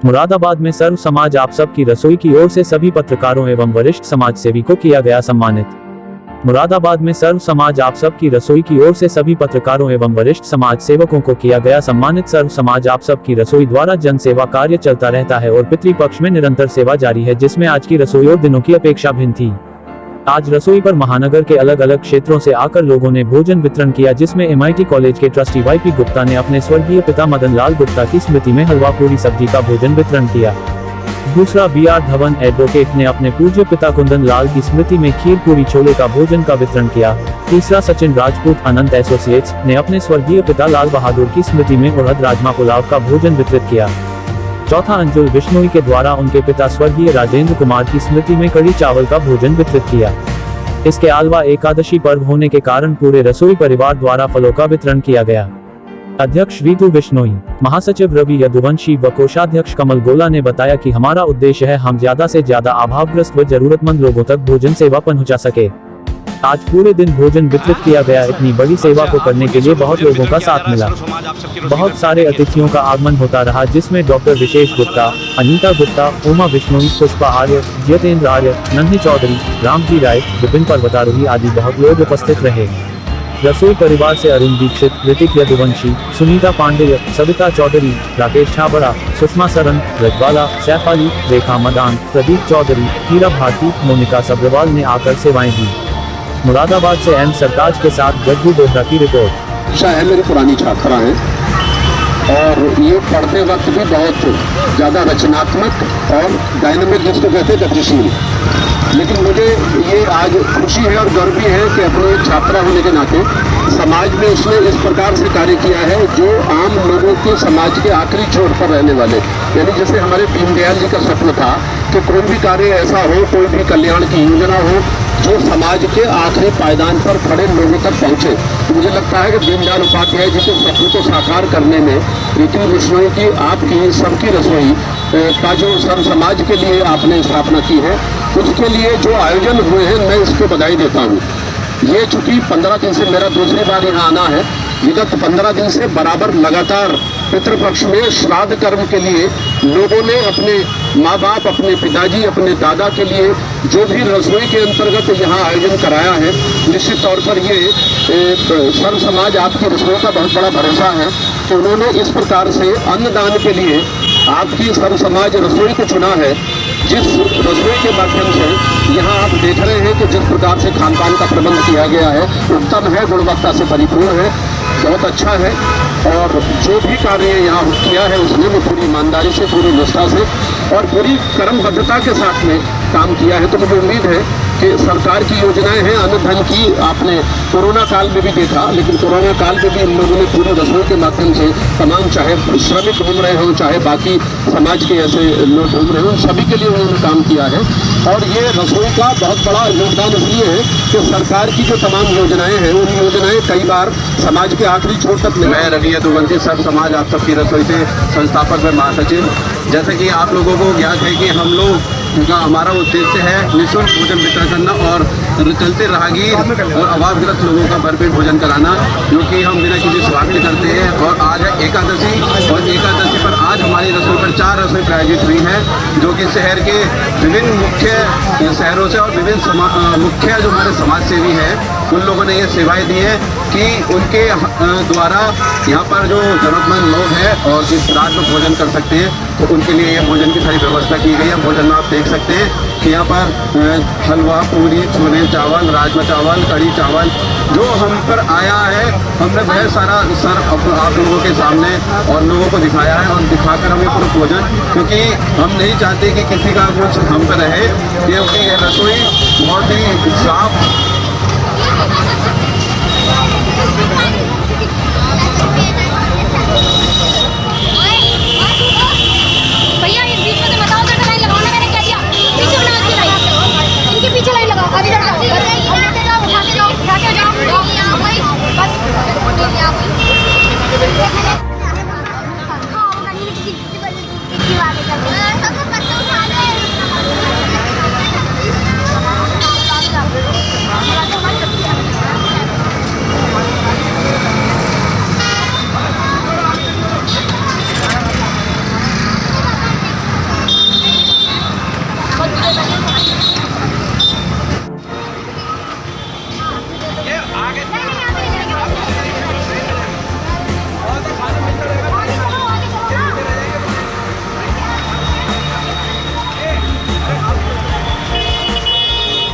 मुरादाबाद में सर्व समाज आप सब की रसोई की ओर से सभी पत्रकारों एवं वरिष्ठ समाज सेवी को किया गया सम्मानित। मुरादाबाद में सर्व समाज आप सब की रसोई की ओर से सभी पत्रकारों एवं वरिष्ठ समाज सेवकों को किया गया सम्मानित। सर्व समाज आप सब की रसोई द्वारा जन सेवा कार्य चलता रहता है और पितृपक्ष में निरंतर सेवा जारी है, जिसमें आज की रसोई और दिनों की अपेक्षा भिन्न थी। आज रसोई पर महानगर के अलग अलग क्षेत्रों से आकर लोगों ने भोजन वितरण किया, जिसमें MIT कॉलेज के ट्रस्टी YP गुप्ता ने अपने स्वर्गीय पिता मदन लाल गुप्ता की स्मृति में हलवा पूरी सब्जी का भोजन वितरण किया। दूसरा BR धवन एडवोकेट ने अपने पूज्य पिता कुंदन लाल की स्मृति में खीर पूरी छोले का भोजन का वितरण किया। तीसरा सचिन राजपूत अनंत एसोसिएट्स ने अपने स्वर्गीय पिता लाल बहादुर की स्मृति में उड़द राजमा पुलाव का भोजन वितरित किया। चौथा अंजुल बिश्नोई के द्वारा उनके पिता स्वर्गीय राजेंद्र कुमार की स्मृति में कड़ी चावल का भोजन वितरित किया। इसके अलावा एकादशी पर्व होने के कारण पूरे रसोई परिवार द्वारा फलों का वितरण किया गया। अध्यक्ष रीतू बिश्नोई, महासचिव रवि यदुवंशी व कोषाध्यक्ष कमल गोला ने बताया कि हमारा उद्देश्य है हम ज्यादा से ज्यादा अभावग्रस्त व जरूरतमंद लोगों तक भोजन सेवा पहुंचा सके। आज पूरे दिन भोजन वितरित किया गया। इतनी बड़ी सेवा को करने के लिए बहुत लोगों का साथ मिला। बहुत सारे अतिथियों का आगमन होता रहा, जिसमें डॉक्टर विशेष गुप्ता, अनीता गुप्ता, उमा बिश्नोई, पुष्पा आर्य, जितेंद्र आर्य, नन्ही चौधरी, रामजी राय, विपिन पर्वतारोही आदि बहुत लोग उपस्थित रहे। रसोई परिवार से अरुण दीक्षित, ऋतिक यदुवंशी, सुनीता पांडेय, सविता चौधरी, राकेश छाबड़ा, सुषमा सरन, रजवाला, सैफ अली, रेखा मदान, प्रदीप चौधरी, हीरा भारती, मोनिका सब्रवाल ने आकर सेवाएं दी। मुरादाबाद से एम सरताज के साथ जग्गू बोहरा की रिपोर्ट। शायद मेरी पुरानी छात्रा है और ये पढ़ते वक्त भी बहुत ज़्यादा रचनात्मक और डायनामिक, जिसको कहते हैं गतिशील। लेकिन मुझे ये आज खुशी है और गर्व भी है कि अपनी छात्रा होने के नाते समाज में उसने इस प्रकार से कार्य किया है जो आम लोगों के समाज के आखिरी छोर पर रहने वाले, यानी जैसे हमारे दीनदयाल जी का स्वप्न था कि कोई भी कार्य ऐसा हो, कोई भी कल्याण की योजना हो जो समाज के आखिरी पायदान पर खड़े लोगों तक पहुंचे। तो मुझे लगता है कि दीनदयाल उपाध्याय जी के सपने को साकार करने में ऋतु बिश्नोई की, आपकी, सबकी रसोई का जो सर्व समाज के लिए आपने स्थापना की है, उसके लिए जो आयोजन हुए हैं मैं इसको बधाई देता हूँ। ये चूंकि 15 दिन से मेरा दूसरी बार यहाँ आना है, विगत 15 दिन से बराबर लगातार पितृपक्ष में श्राद्ध कर्म के लिए लोगों ने अपने माँ बाप, अपने पिताजी, अपने दादा के लिए जो भी रसोई के अंतर्गत यहाँ आयोजन कराया है, निश्चित तौर पर ये सर्व समाज आपकी रसोई का बहुत बड़ा भरोसा है कि उन्होंने इस प्रकार से अन्नदान के लिए आपकी सर्व समाज रसोई को चुना है। जिस रसोई के माध्यम से यहाँ आप देख रहे हैं कि जिस प्रकार से खान पान का प्रबंध किया गया है उत्तम है, गुणवत्ता से परिपूर्ण है, बहुत अच्छा है। और जो भी कार्य यहाँ किया है उसने वो पूरी ईमानदारी से, पूरी निष्ठा से और पूरी कर्मबद्धता के साथ में काम किया है। तो मुझे उम्मीद है कि सरकार की योजनाएं हैं अन्न धन की, आपने कोरोना काल में भी देखा, लेकिन कोरोना काल में भी इन लोगों ने पूरी रसोई के माध्यम से तमाम, चाहे श्रमिक घूम रहे हों, चाहे बाकी समाज के ऐसे लोग घूम रहे हों, सभी के लिए उन्होंने काम किया है। और ये रसोई का बहुत बड़ा योगदान इसलिए है कि सरकार की जो तमाम योजनाएं हैं, उन योजनाएं कई बार समाज के आखिरी छोर तक। मैं रवि यदुवंशी, सर्व समाज आप सबकी रसोई से संस्थापक व महासचिव। जैसे कि आप लोगों को ज्ञात है कि हम लोग का हमारा उद्देश्य है निःशुल्क भोजन वितरण करना और चलते राहगीर और अभावग्रस्त लोगों का भरपेट भोजन कराना, जो कि हम बिना किसी स्वार्थ के करते हैं। और आज है एकादशी और एकादशी पर आज हमारी रसोई पर 4 रसोई प्रायोजित हुई हैं, जो कि शहर के विभिन्न मुख्य शहरों से और विभिन्न मुख्य जो हमारे समाज सेवी हैं उन लोगों ने ये सेवाएं दी हैं कि उनके द्वारा यहाँ पर जो जरूरतमंद लोग हैं और जिस रात में भोजन कर सकते हैं, तो उनके लिए ये भोजन की सारी व्यवस्था की गई है। भोजन में आप देख सकते हैं कि यहाँ पर हलवा पूरी छोले चावल, राजमा चावल, कढ़ी चावल जो हम पर आया है, हमने बहुत सारा आप लोगों के सामने और लोगों को दिखाया है और दिखाकर हमें पूरा भोजन, क्योंकि हम नहीं चाहते कि किसी का कुछ हम पर रहे, क्योंकि ये रसोई बहुत ही साफ